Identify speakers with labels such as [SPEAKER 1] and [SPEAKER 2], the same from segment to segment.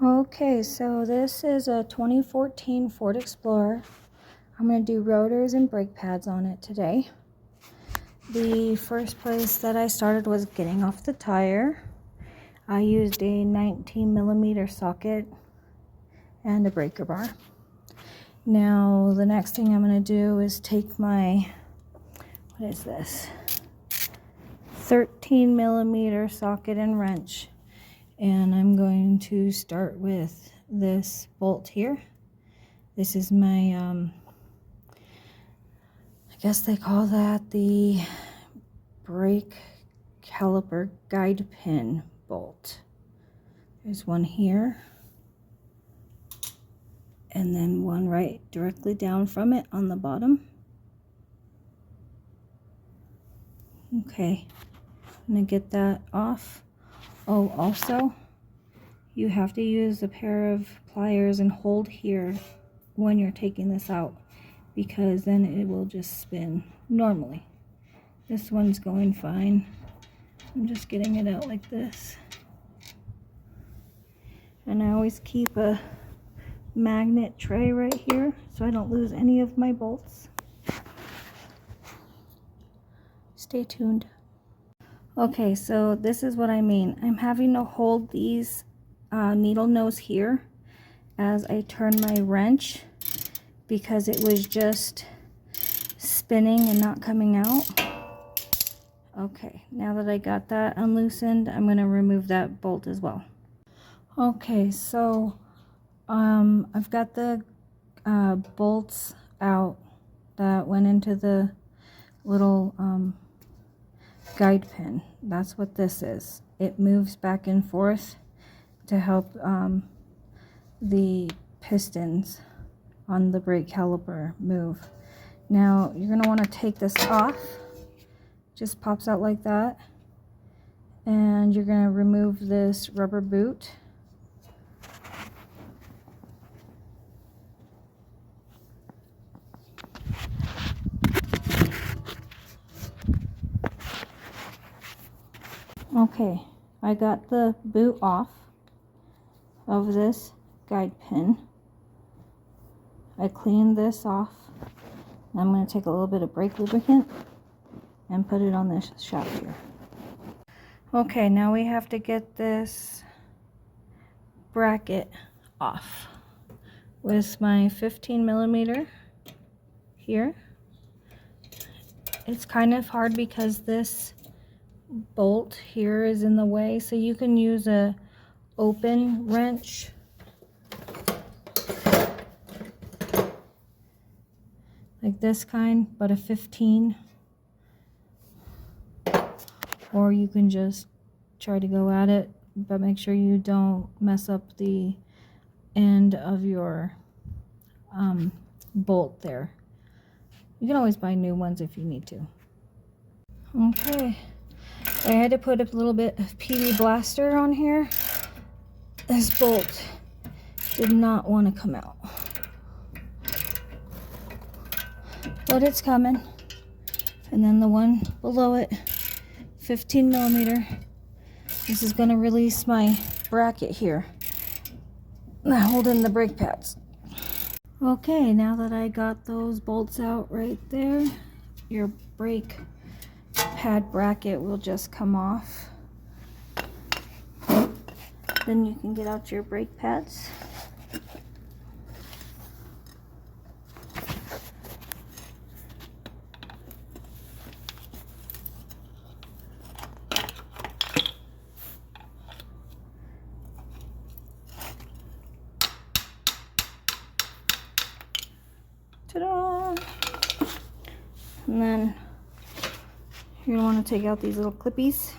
[SPEAKER 1] Okay, so this is a 2014 Ford Explorer. I'm going to do rotors and brake pads on it today. The first place that I started was getting off the tire. I used a 19mm socket and a breaker bar. Now the next thing I'm going to do is take my, what is this, 13mm socket and wrench, and I'm going to start with this bolt here. This is my I guess they call that the brake caliper guide pin bolt. There's one here and then one right directly down from it on the bottom. Okay, I'm gonna get that off. Oh, also you have to use a pair of pliers and hold here when you're taking this out, because then it will just spin normally. This one's going fine. I'm just getting it out like this. And I always keep a magnet tray right here so I don't lose any of my bolts. Stay tuned. Okay, so this is what I mean. I'm having to hold these needle nose here as I turn my wrench because it was just spinning and not coming out. Okay, now that I got that unloosened, I'm going to remove that bolt as well. Okay, so I've got the bolts out that went into the little guide pin. That's what this is. It moves back and forth to help the pistons on the brake caliper move. Now you're going to want to take this off. Just pops out like that, and you're going to remove this rubber boot. Okay, I got the boot off of this guide pin. I cleaned this off. I'm going to take a little bit of brake lubricant and put it on this shaft here. Okay, now we have to get this bracket off with my 15mm here. It's kind of hard because this bolt here is in the way, so you can use a open wrench like this kind, but a 15, or you can just try to go at it, but make sure you don't mess up the end of your bolt there. You can always buy new ones if you need to. Okay, I had to put a little bit of PB Blaster on here. This bolt did not want to come out, but it's coming. And then the one below it, 15mm. This is going to release my bracket here, holding the brake pads. Okay, now that I got those bolts out right there, your brake pad bracket will just come off. Then you can get out your brake pads. Ta-da! And then you're going to want to take out these little clippies.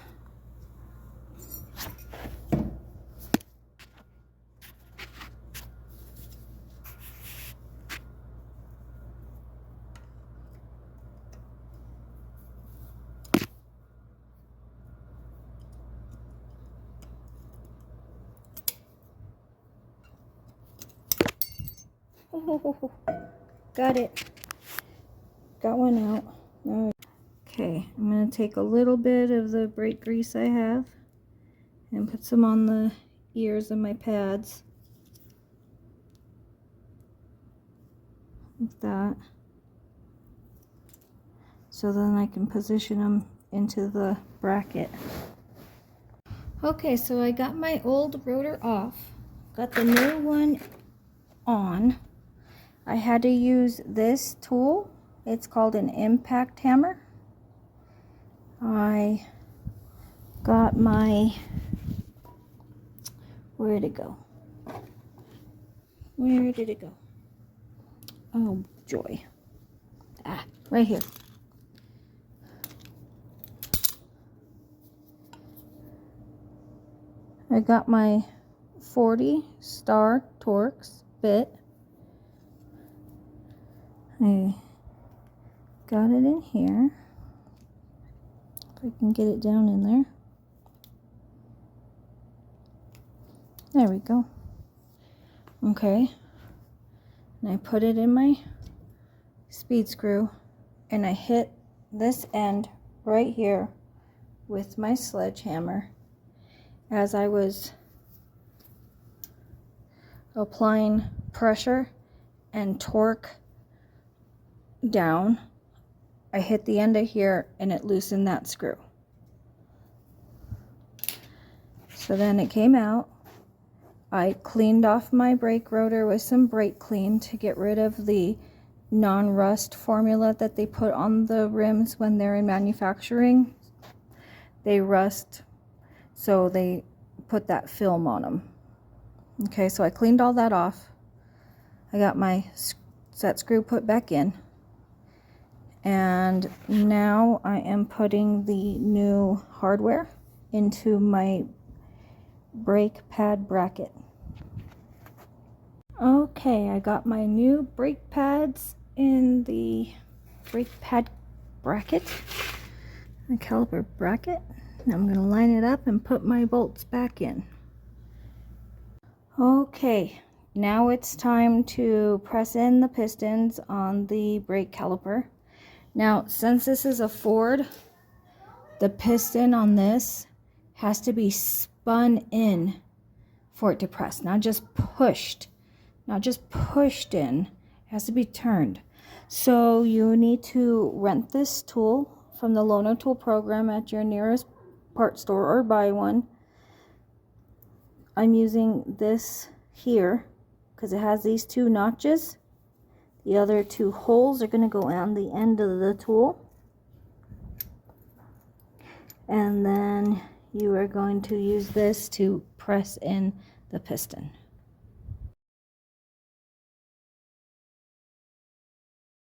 [SPEAKER 1] Oh, got it. Got one out. Now, okay, I'm going to take a little bit of the brake grease I have and put some on the ears of my pads. like that. So then I can position them into the bracket. Okay, so I got my old rotor off, got the new one on. I had to use this tool. It's called an impact hammer. I got my, where did it go? Where did it go? Oh, joy. Ah, right here. I got my 40 Star Torx bit. I got it in here. If I can get it down in there. There we go. Okay. And I put it in my speed screw and I hit this end right here with my sledgehammer as I was applying pressure and torque down. I hit the end of here and it loosened that screw. So then it came out. I cleaned off my brake rotor with some brake clean to get rid of the non-rust formula that they put on the rims when they're in manufacturing. They rust, so they put that film on them. Okay, so I cleaned all that off. I got my set screw put back in. And now I am putting the new hardware into my brake pad bracket. Okay, I got my new brake pads in the brake pad bracket, the caliper bracket. Now I'm going to line it up and put my bolts back in. Okay, now it's time to press in the pistons on the brake caliper. Now, since this is a Ford, the piston on this has to be spun in for it to press, not just pushed. Not just pushed in, it has to be turned. So you need to rent this tool from the Lono Tool program at your nearest part store or buy one. I'm using this here because it has these two notches. The other two holes are going to go on the end of the tool. And then you are going to use this to press in the piston.